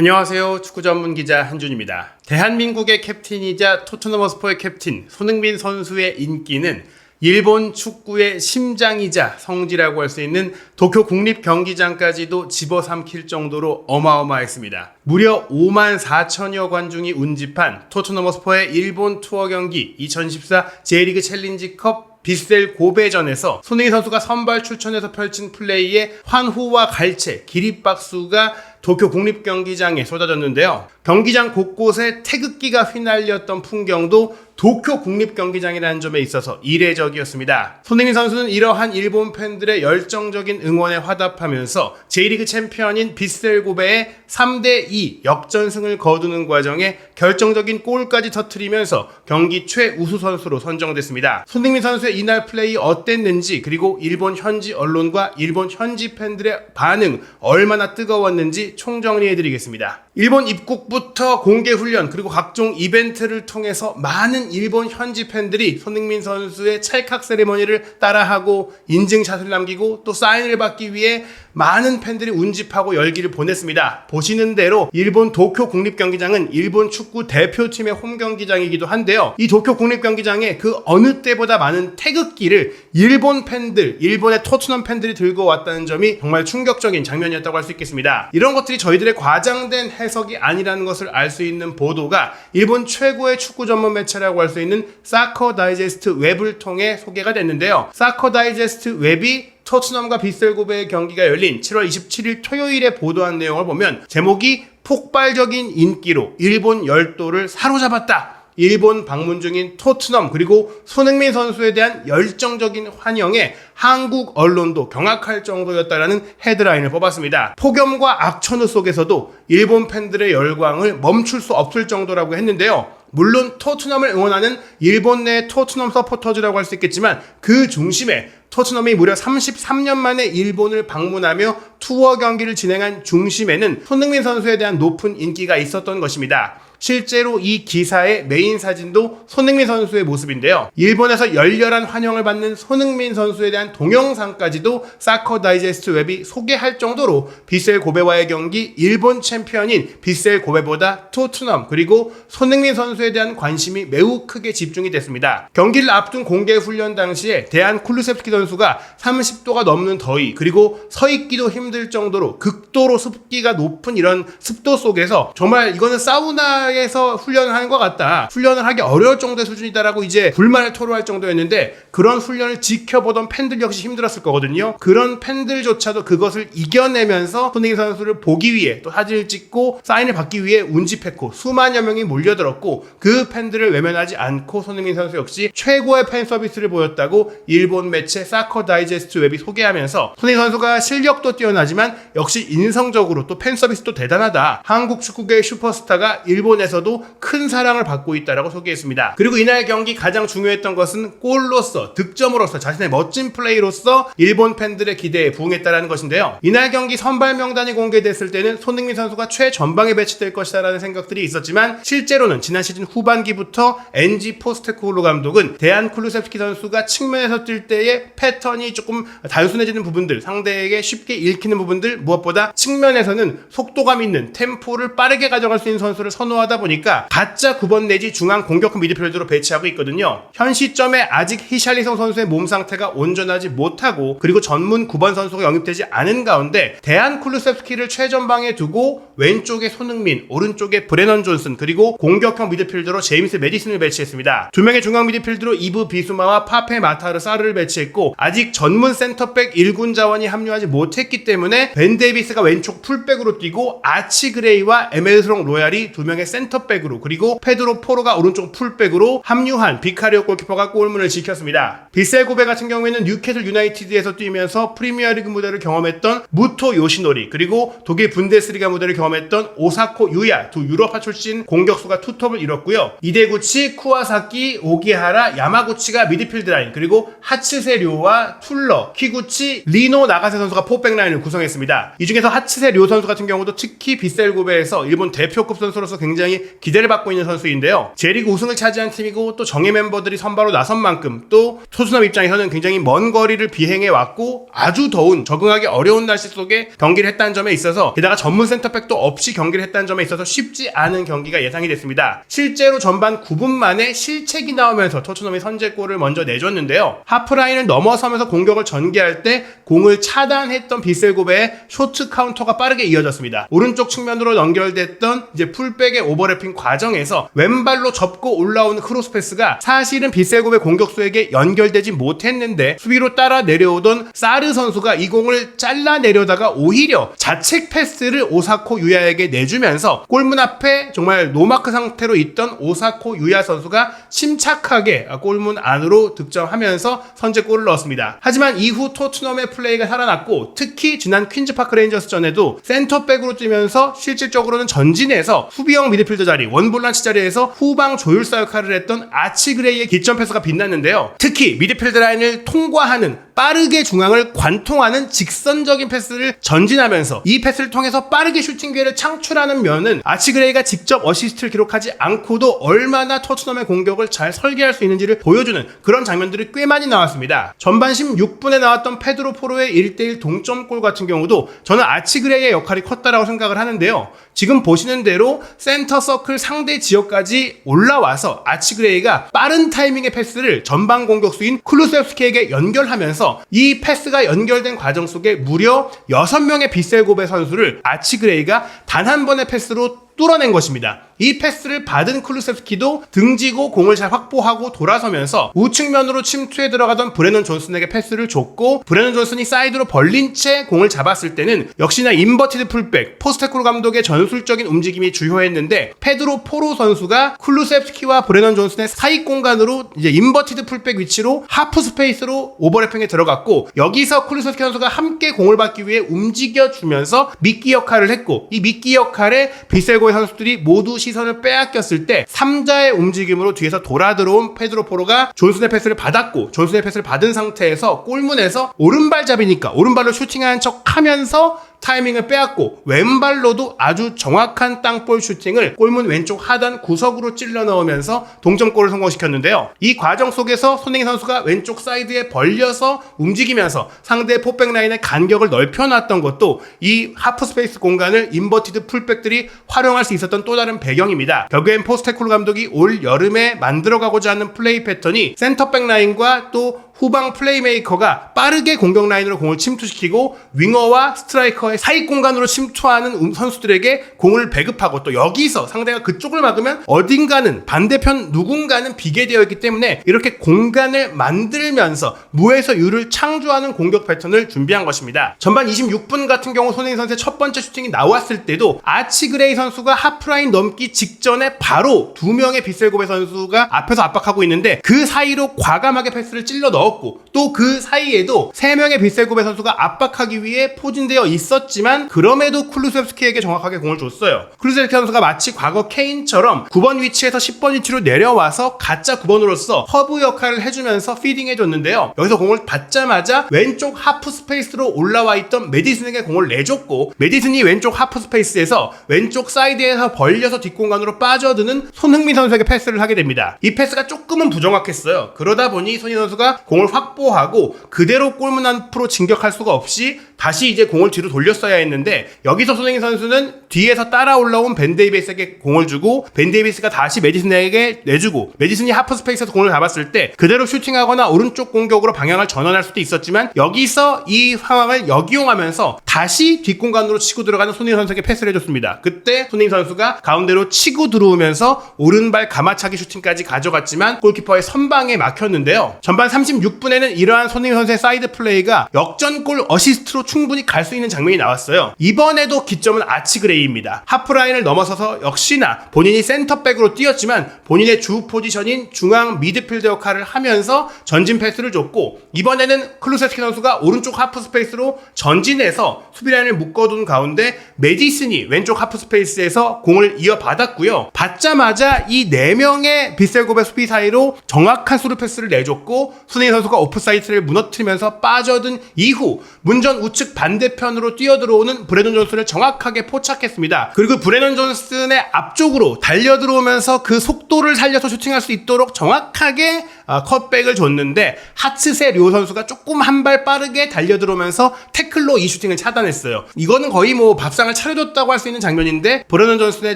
안녕하세요. 축구 전문 기자 한준입니다. 대한민국의 캡틴이자 토트넘 허스퍼의 캡틴 손흥민 선수의 인기는 일본 축구의 심장이자 성지라고 할 수 있는 도쿄 국립경기장까지도 집어삼킬 정도로 어마어마했습니다. 무려 5만 4천여 관중이 운집한 토트넘 허스퍼의 일본 투어 경기 2014 J리그 챌린지컵 빗셀 고베전에서 손흥민 선수가 선발 출전해서 펼친 플레이에 환호와 갈채, 기립박수가 도쿄 국립경기장에 쏟아졌는데요. 경기장 곳곳에 태극기가 휘날렸던 풍경도 도쿄 국립경기장이라는 점에 있어서 이례적이었습니다. 손흥민 선수는 이러한 일본 팬들의 열정적인 응원에 화답하면서 J리그 챔피언인 빗셀 고베의 3대2 역전승을 거두는 과정에 결정적인 골까지 터뜨리면서 경기 최우수 선수로 선정됐습니다. 손흥민 선수의 이날 플레이 어땠는지, 그리고 일본 현지 언론과 일본 현지 팬들의 반응 얼마나 뜨거웠는지 총정리해드리겠습니다. 일본 입국부터 공개훈련 그리고 각종 이벤트를 통해서 많은 일본 현지 팬들이 손흥민 선수의 찰칵 세레머니를 따라하고 인증샷을 남기고 또 사인을 받기 위해 많은 팬들이 운집하고 열기를 보냈습니다. 보시는 대로 일본 도쿄 국립경기장은 일본 축구 대표팀의 홈경기장이기도 한데요. 이 도쿄 국립경기장에 그 어느 때보다 많은 태극기를 일본 팬들, 일본의 토트넘 팬들이 들고 왔다는 점이 정말 충격적인 장면이었다고 할 수 있겠습니다. 이런 것들이 저희들의 과장된 해석이 아니라는 것을 알 수 있는 보도가 일본 최고의 축구 전문 매체라고 할 수 있는 사커 다이제스트 웹을 통해 소개가 됐는데요. 사커 다이제스트 웹이 토트넘과 빗셀 고베의 경기가 열린 7월 27일 토요일에 보도한 내용을 보면 제목이 폭발적인 인기로 일본 열도를 사로잡았다. 일본 방문 중인 토트넘 그리고 손흥민 선수에 대한 열정적인 환영에 한국 언론도 경악할 정도였다라는 헤드라인을 뽑았습니다. 폭염과 악천후 속에서도 일본 팬들의 열광을 멈출 수 없을 정도라고 했는데요. 물론 토트넘을 응원하는 일본 내 토트넘 서포터즈라고 할 수 있겠지만 그 중심에 토트넘이 무려 33년 만에 일본을 방문하며 투어 경기를 진행한 중심에는 손흥민 선수에 대한 높은 인기가 있었던 것입니다. 실제로 이 기사의 메인 사진도 손흥민 선수의 모습인데요. 일본에서 열렬한 환영을 받는 손흥민 선수에 대한 동영상까지도 사커 다이제스트 웹이 소개할 정도로 빗셀 고베와의 경기 일본 챔피언인 빗셀 고베보다 토트넘 그리고 손흥민 선수에 대한 관심이 매우 크게 집중이 됐습니다. 경기를 앞둔 공개 훈련 당시에 대한 쿨루셉스키 선수가 30도가 넘는 더위 그리고 서 있기도 힘들 정도로 극도로 습기가 높은 이런 습도 속에서 정말 이거는 사우나에서 훈련을 하는 것 같다. 훈련을 하기 어려울 정도의 수준이다라고 이제 불만을 토로할 정도였는데 그런 훈련을 지켜보던 팬들 역시 힘들었을 거거든요. 그런 팬들조차도 그것을 이겨내면서 손흥민 선수를 보기 위해 또 사진을 찍고 사인을 받기 위해 운집했고 수만여 명이 몰려들었고 그 팬들을 외면하지 않고 손흥민 선수 역시 최고의 팬 서비스를 보였다고 일본 매체 사커 다이제스트 웹이 소개하면서 손흥민 선수가 실력도 뛰어나지만 역시 인성적으로 또 팬 서비스도 대단하다. 한국 축구계의 슈퍼스타가 일본에서도 큰 사랑을 받고 있다라고 소개했습니다. 그리고 이날 경기 가장 중요했던 것은 골로서, 득점으로서, 자신의 멋진 플레이로서 일본 팬들의 기대에 부응했다라는 것인데요. 이날 경기 선발 명단이 공개됐을 때는 손흥민 선수가 최전방에 배치될 것이다라는 생각들이 있었지만 실제로는 지난 시즌 후반기부터 NG 포스테코글루 감독은 대한 쿨루셉스키 선수가 측면에서 뛸 때의 패턴이 조금 단순해지는 부분들, 상대에게 쉽게 읽히는 부분들, 무엇보다 측면에서는 속도감 있는 템포를 빠르게 가져갈 수 있는 선수를 선호하다 보니까 가짜 9번 내지 중앙 공격형 미드필더로 배치하고 있거든요. 현 시점에 아직 히샬리송 선수의 몸 상태가 온전하지 못하고 그리고 전문 9번 선수가 영입되지 않은 가운데 대한 쿨루셉스키를 최전방에 두고 왼쪽에 손흥민, 오른쪽에 브레넌 존슨 그리고 공격형 미드필더로 제임스 메디슨을 배치했습니다. 두 명의 중앙 미드필더로 이브 비수마와 파페 마타르 사르를 배치했고 아직 전문 센터백 1군 자원이 합류하지 못했기 때문에 벤 데이비스가 왼쪽 풀백으로 뛰고 아치 그레이와 에멜스롱 로얄이 두 명의 센터백으로 그리고 페드로 포로가 오른쪽 풀백으로 합류한 비카리오 골키퍼가 골문을 지켰습니다. 빗셀 고베 같은 경우에는 뉴캐슬 유나이티드에서 뛰면서 프리미어리그 무대를 경험했던 무토 요시노리 그리고 독일 분데스리가 무대를 경험했던 오사코 유야 두 유럽파 출신 공격수가 투톱을 이뤘고요. 이데구치, 쿠와사키, 오기하라, 야마구치가 미드필드 라인 그리고 하츠세 료와 툴러, 키구치, 리노 나가세 선수가 포백 라인을 구성했습니다. 이 중에서 하츠세 료 선수 같은 경우도 특히 빗셀 고베에서 일본 대표급 선수로서 굉장히 굉장히 기대를 받고 있는 선수인데요. J리그 우승을 차지한 팀이고 또 정예 멤버들이 선발로 나선 만큼 또 토트넘 입장에서는 굉장히 먼 거리를 비행해 왔고 아주 더운 적응하기 어려운 날씨 속에 경기를 했다는 점에 있어서 게다가 전문 센터백도 없이 경기를 했다는 점에 있어서 쉽지 않은 경기가 예상이 됐습니다. 실제로 전반 9분 만에 실책이 나오면서 토트넘이 선제골을 먼저 내줬는데요. 하프라인을 넘어서면서 공격을 전개할 때 공을 차단했던 비셀고베의 쇼트 카운터가 빠르게 이어졌습니다. 오른쪽 측면으로 연결됐던 이제 풀백의 오버래핑 과정에서 왼발로 접고 올라오는 크로스 패스가 사실은 비셀고베 공격수에게 연결되지 못했는데 수비로 따라 내려오던 사르 선수가 이 공을 잘라내려다가 오히려 자책 패스를 오사코 유야에게 내주면서 골문 앞에 정말 노마크 상태로 있던 오사코 유야 선수가 침착하게 골문 안으로 득점하면서 선제골을 넣었습니다. 하지만 이후 토트넘의 플레이가 살아났고 특히 지난 퀸즈파크 레인저스전에도 센터백으로 뛰면서 실질적으로는 전진해서 수비형 미드필더 자리 원볼란치 자리에서 후방 조율사 역할을 했던 아치 그레이의 기점 패스가 빛났는데요. 특히 미드필드 라인을 통과하는 빠르게 중앙을 관통하는 직선적인 패스를 전진하면서 이 패스를 통해서 빠르게 슈팅 기회를 창출하는 면은 아치 그레이가 직접 어시스트를 기록하지 않고도 얼마나 토트넘의 공격을 잘 설계할 수 있는지를 보여주는 그런 장면들이 꽤 많이 나왔습니다. 전반 16분에 나왔던 페드로 포로의 1대1 동점골 같은 경우도 저는 아치 그레이의 역할이 컸다라고 생각을 하는데요. 지금 보시는 대로 센터 서클 상대 지역까지 올라와서 아치 그레이가 빠른 타이밍의 패스를 전방 공격수인 쿨루세프스키에게 연결하면서 이 패스가 연결된 과정 속에 무려 6명의 비셀고베 선수를 아치 그레이가 단 한 번의 패스로 뚫어낸 것입니다. 이 패스를 받은 쿨루세프스키도 등지고 공을 잘 확보하고 돌아서면서 우측면으로 침투해 들어가던 브레넌 존슨에게 패스를 줬고 브레넌 존슨이 사이드로 벌린 채 공을 잡았을 때는 역시나 인버티드 풀백 포스테코로 감독의 전술적인 움직임이 주요했는데 페드로 포로 선수가 쿨루세프스키와 브레넌 존슨의 사이 공간으로 이제 인버티드 풀백 위치로 하프 스페이스로 오버래핑에 들어갔고 여기서 쿨루세프스키 선수가 함께 공을 받기 위해 움직여주면서 미끼 역할을 했고 이 미끼 역할에 비셀고 선수들이 모두 시선을 빼앗겼을 때 3자의 움직임으로 뒤에서 돌아 들어온 페드로 포로가 존슨의 패스를 받았고 존슨의 패스를 받은 상태에서 골문에서 오른발잡이니까 오른발로 슈팅하는 척 하면서 타이밍을 빼앗고 왼발로도 아주 정확한 땅볼 슈팅을 골문 왼쪽 하단 구석으로 찔러 넣으면서 동점골을 성공시켰는데요. 이 과정 속에서 손흥민 선수가 왼쪽 사이드에 벌려서 움직이면서 상대의 포백 라인의 간격을 넓혀놨던 것도 이 하프 스페이스 공간을 인버티드 풀백들이 활용할 수 있었던 또 다른 배경입니다. 결국엔 포스테코글루 감독이 올 여름에 만들어가고자 하는 플레이 패턴이 센터백 라인과 또 후방 플레이메이커가 빠르게 공격 라인으로 공을 침투시키고 윙어와 스트라이커의 사이 공간으로 침투하는 선수들에게 공을 배급하고 또 여기서 상대가 그쪽을 막으면 어딘가는 반대편 누군가는 비게 되어 있기 때문에 이렇게 공간을 만들면서 무에서 유를 창조하는 공격 패턴을 준비한 것입니다. 전반 26분 같은 경우 손흥민 선수의 첫 번째 슈팅이 나왔을 때도 아치 그레이 선수가 하프라인 넘기 직전에 바로 2명의 비셀고베 선수가 앞에서 압박하고 있는데 그 사이로 과감하게 패스를 찔러 넣었고 또 그 사이에도 3명의 비셀고베 선수가 압박하기 위해 포진되어 있었지만 그럼에도 쿨루세프스키에게 정확하게 공을 줬어요. 쿨루세프스키 선수가 마치 과거 케인처럼 9번 위치에서 10번 위치로 내려와서 가짜 9번으로서 허브 역할을 해주면서 피딩해줬는데요. 여기서 공을 받자마자 왼쪽 하프 스페이스로 올라와 있던 메디슨에게 공을 내줬고 메디슨이 왼쪽 하프 스페이스에서 왼쪽 사이드에서 벌려서 뒷공간으로 빠져드는 손흥민 선수에게 패스를 하게 됩니다. 이 패스가 조금은 부정확했어요. 그러다 보니 손흥민 선수가 공을 확보하고 그대로 골문 앞으로 진격할 수가 없이 다시 이제 공을 뒤로 돌렸어야 했는데 여기서 손흥민 선수는 뒤에서 따라 올라온 벤 데이비스에게 공을 주고 벤 데이비스가 다시 메디슨에게 내주고 메디슨이 하프 스페이스에서 공을 잡았을 때 그대로 슈팅하거나 오른쪽 공격으로 방향을 전환할 수도 있었지만 여기서 이 상황을 역이용하면서 다시 뒷공간으로 치고 들어가는 손흥민 선수에게 패스를 해줬습니다. 그때 손흥민 선수가 가운데로 치고 들어오면서 오른발 가마차기 슈팅까지 가져갔지만 골키퍼의 선방에 막혔는데요. 전반 36분에는 이러한 손흥민 선수의 사이드 플레이가 역전골 어시스트로 충분히 갈 수 있는 장면이 나왔어요. 이번에도 기점은 아치 그레이입니다. 하프라인을 넘어서서 역시나 본인이 센터백으로 뛰었지만 본인의 주 포지션인 중앙 미드필더 역할을 하면서 전진 패스를 줬고 이번에는 클루세스키 선수가 오른쪽 하프 스페이스로 전진해서 수비라인을 묶어둔 가운데 메디슨이 왼쪽 하프 스페이스에서 공을 이어받았고요. 받자마자 이 4명의 비셀고베 수비 사이로 정확한 스루 패스를 내줬고 손흥민 선수가 오프사이드를 무너뜨리면서 빠져든 이후 문전 우측 우측 반대편으로 뛰어들어오는 브래넌 존슨을 정확하게 포착했습니다. 그리고 브래넌 존슨의 앞쪽으로 달려들어오면서 그 속도를 살려서 슈팅할 수 있도록 정확하게 컷백을 줬는데 하츠세 료 선수가 조금 한 발 빠르게 달려들어오면서 태클로 이 슈팅을 차단했어요. 이거는 거의 뭐 밥상을 차려줬다고 할 수 있는 장면인데 브래넌 존슨의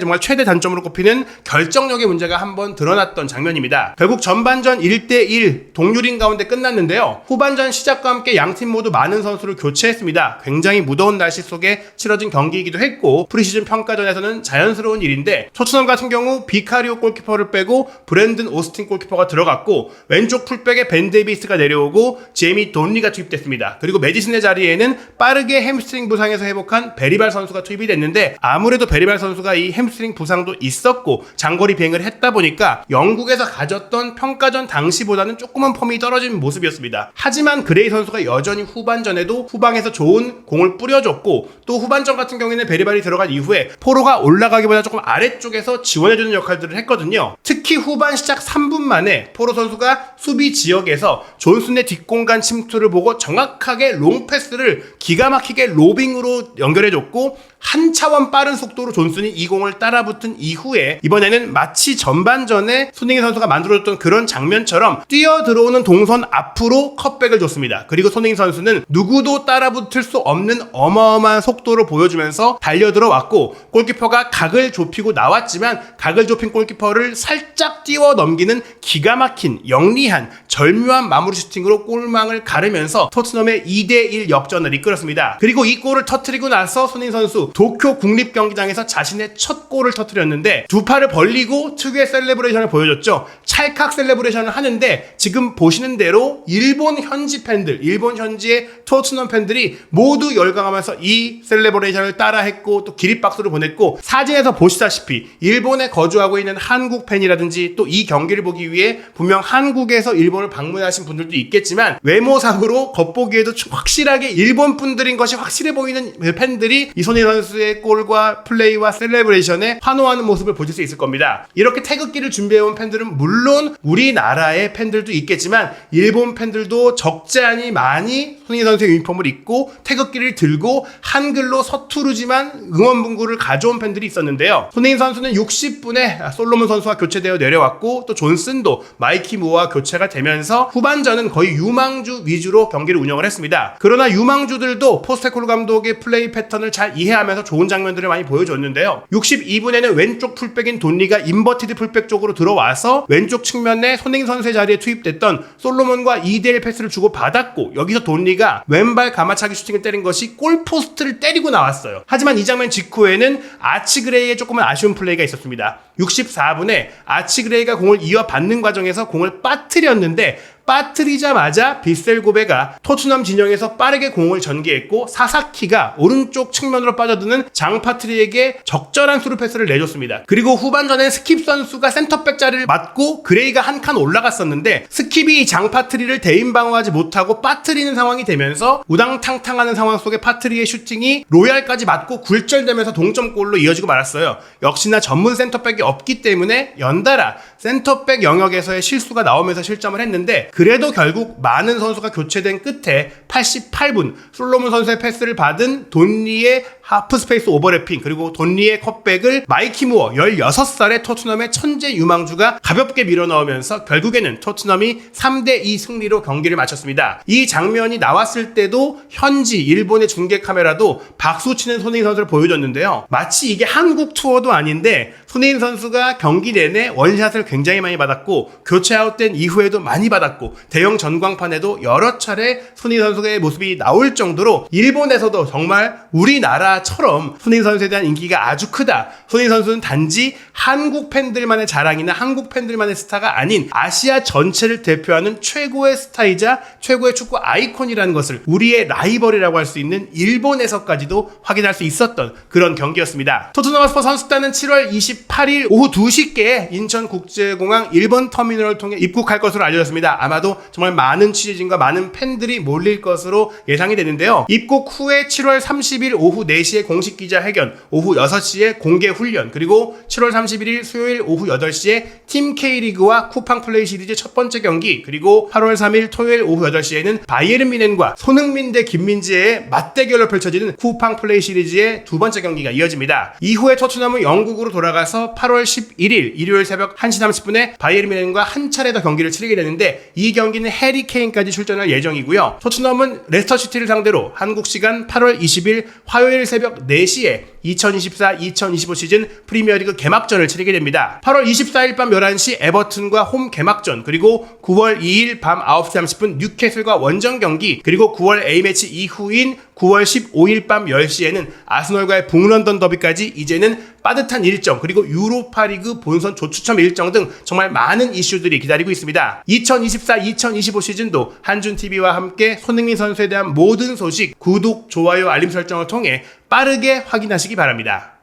정말 최대 단점으로 꼽히는 결정력의 문제가 한번 드러났던 장면입니다. 결국 전반전 1대1 동률인 가운데 끝났는데요. 후반전 시작과 함께 양팀 모두 많은 선수를 교체했습니다. 굉장히 무더운 날씨 속에 치러진 경기이기도 했고 프리시즌 평가전에서는 자연스러운 일인데 토트넘 같은 경우 비카리오 골키퍼를 빼고 브랜든 오스틴 골키퍼가 들어갔고 왼쪽 풀백에 벤 데이비스가 내려오고 제이미 돈리가 투입됐습니다. 그리고 메디슨의 자리에는 빠르게 햄스트링 부상에서 회복한 베리발 선수가 투입이 됐는데 아무래도 베리발 선수가 이 햄스트링 부상도 있었고 장거리 비행을 했다 보니까 영국에서 가졌던 평가전 당시보다는 조금은 폼이 떨어진 모습이었습니다. 하지만 그레이 선수가 여전히 후반전에도 후방에서 좋은 공을 뿌려줬고 또 후반전 같은 경우에는 베리발이 들어간 이후에 포로가 올라가기보다 조금 아래쪽에서 지원해주는 역할들을 했거든요. 특히 후반 시작 3분 만에 포로 선수가 수비 지역에서 존슨의 뒷공간 침투를 보고 정확하게 롱패스를 기가 막히게 로빙으로 연결해줬고 한 차원 빠른 속도로 존슨이 이 공을 따라붙은 이후에 이번에는 마치 전반전에 손흥민 선수가 만들어줬던 그런 장면처럼 뛰어들어오는 동선 앞으로 컷백을 줬습니다. 그리고 손흥민 선수는 누구도 따라붙을 수 없는 어마어마한 속도를 보여주면서 달려들어왔고 골키퍼가 각을 좁히고 나왔지만 각을 좁힌 골키퍼를 살짝 띄워 넘기는 기가 막힌 영리한 절묘한 마무리 슈팅으로 골망을 가르면서 토트넘의 2대1 역전을 이끌었습니다. 그리고 이 골을 터뜨리고 나서 손흥민 선수 도쿄 국립경기장에서 자신의 첫 골을 터뜨렸는데 두 팔을 벌리고 특유의 셀레브레이션을 보여줬죠. 찰칵 셀레브레이션을 하는데 지금 보시는 대로 일본 현지 팬들, 일본 현지의 토트넘 팬들이 모두 열광하면서 이 셀레브레이션을 따라했고 또 기립박수를 보냈고 사진에서 보시다시피 일본에 거주하고 있는 한국 팬이라든지 또 이 경기를 보기 위해 분명 한국에서 일본을 방문하신 분들도 있겠지만 외모상으로 겉보기에도 확실하게 일본 분들인 것이 확실해 보이는 팬들이 이 손흥민 선수의 골과 플레이와 셀레브레이션에 환호하는 모습을 보실 수 있을 겁니다. 이렇게 태극기를 준비해온 팬들은 물론 우리나라의 팬들도 있겠지만 일본 팬들도 적지 않이 많이 손흥민 선수의 유니폼을 입고 태극기를 들고 한글로 서투르지만 응원 문구를 가져온 팬들이 있었는데요. 손흥민 선수는 60분에 솔로몬 선수와 교체되어 내려왔고 또 존슨도 마이키 무어와 교체가 되면서 후반전은 거의 유망주 위주로 경기를 운영을 했습니다. 그러나 유망주들도 포스테코글루 감독의 플레이 패턴을 잘 이해하면서 좋은 장면들을 많이 보여줬는데요. 62분에는 왼쪽 풀백인 돈리가 인버티드 풀백 쪽으로 들어와서 왼쪽 측면에 손흥민 선수의 자리에 투입됐던 솔로몬과 2대1 패스를 주고 받았고 여기서 돈리가 왼발 가마차기 슈팅을 때린 것이 골포스트를 때리고 나왔어요. 하지만 이 장면 직후에는 아치그레이의 조금은 아쉬운 플레이가 있었습니다. 64분에 아치그레이가 공을 이어받는 과정에서 공을 빠뜨렸는데 빠뜨리자마자 빗셀 고베가 토트넘 진영에서 빠르게 공을 전개했고 사사키가 오른쪽 측면으로 빠져드는 장파트리에게 적절한 수루 패스를 내줬습니다. 그리고 후반전에 스킵 선수가 센터백 자리를 맡고 그레이가 한 칸 올라갔었는데 스킵이 장파트리를 대인 방어하지 못하고 빠뜨리는 상황이 되면서 우당탕탕하는 상황 속에 파트리의 슈팅이 로얄까지 맞고 굴절되면서 동점골로 이어지고 말았어요. 역시나 전문 센터백이 없기 때문에 연달아 센터백 영역에서의 실수가 나오면서 실점을 했는데 그래도 결국 많은 선수가 교체된 끝에 88분 솔로몬 선수의 패스를 받은 돈리의 하프스페이스 오버래핑 그리고 돈리의 컷백을 마이키 무어 16살의 토트넘의 천재 유망주가 가볍게 밀어넣으면서 결국에는 토트넘이 3대2 승리로 경기를 마쳤습니다. 이 장면이 나왔을 때도 현지 일본의 중계 카메라도 박수치는 손흥민 선수를 보여줬는데요. 마치 이게 한국 투어도 아닌데 손흥민 선수가 경기 내내 원샷을 굉장히 많이 받았고 교체 아웃된 이후에도 많이 받았고 대형 전광판에도 여러 차례 손흥민 선수의 모습이 나올 정도로 일본에서도 정말 우리나라처럼 손흥민 선수에 대한 인기가 아주 크다. 손흥민 선수는 단지 한국 팬들만의 자랑이나 한국 팬들만의 스타가 아닌 아시아 전체를 대표하는 최고의 스타이자 최고의 축구 아이콘이라는 것을 우리의 라이벌이라고 할 수 있는 일본에서까지도 확인할 수 있었던 그런 경기였습니다. 토트넘 스포 선수단은 7월 28일 오후 2시께 인천국제공항 1번 터미널을 통해 입국할 것으로 알려졌습니다. 아마도 정말 많은 취재진과 많은 팬들이 몰릴 것으로 예상이 되는데요. 입국 후에 7월 30일 오후 4시 4시에 공식 기자회견, 오후 6시에 공개 훈련, 그리고 7월 31일 수요일 오후 8시에 팀 K리그와 쿠팡 플레이 시리즈 첫 번째 경기, 그리고 8월 3일 토요일 오후 8시에는 바이에른 뮌헨과 손흥민 대 김민재의 맞대결로 펼쳐지는 쿠팡 플레이 시리즈의 두 번째 경기가 이어집니다. 이후에 토트넘은 영국으로 돌아가서 8월 11일 일요일 새벽 1시 30분에 바이에른 뮌헨과 한 차례 더 경기를 치르게 되는데, 이 경기는 해리 케인까지 출전할 예정이고요. 토트넘은 레스터시티를 상대로 한국 시간 8월 20일 화요일 새벽 4시에 2024-2025 시즌 프리미어리그 개막전을 치르게 됩니다. 8월 24일 밤 11시 에버튼과 홈 개막전, 그리고 9월 2일 밤 9시 30분 뉴캐슬과 원정 경기, 그리고 9월 A매치 이후인 9월 15일 밤 10시에는 아스널과의 북런던 더비까지 이제는 빠듯한 일정, 그리고 유로파리그 본선 조추첨 일정 등 정말 많은 이슈들이 기다리고 있습니다. 2024-2025 시즌도 한준TV와 함께 손흥민 선수에 대한 모든 소식 구독, 좋아요, 알림 설정을 통해 빠르게 확인하시기 바랍니다.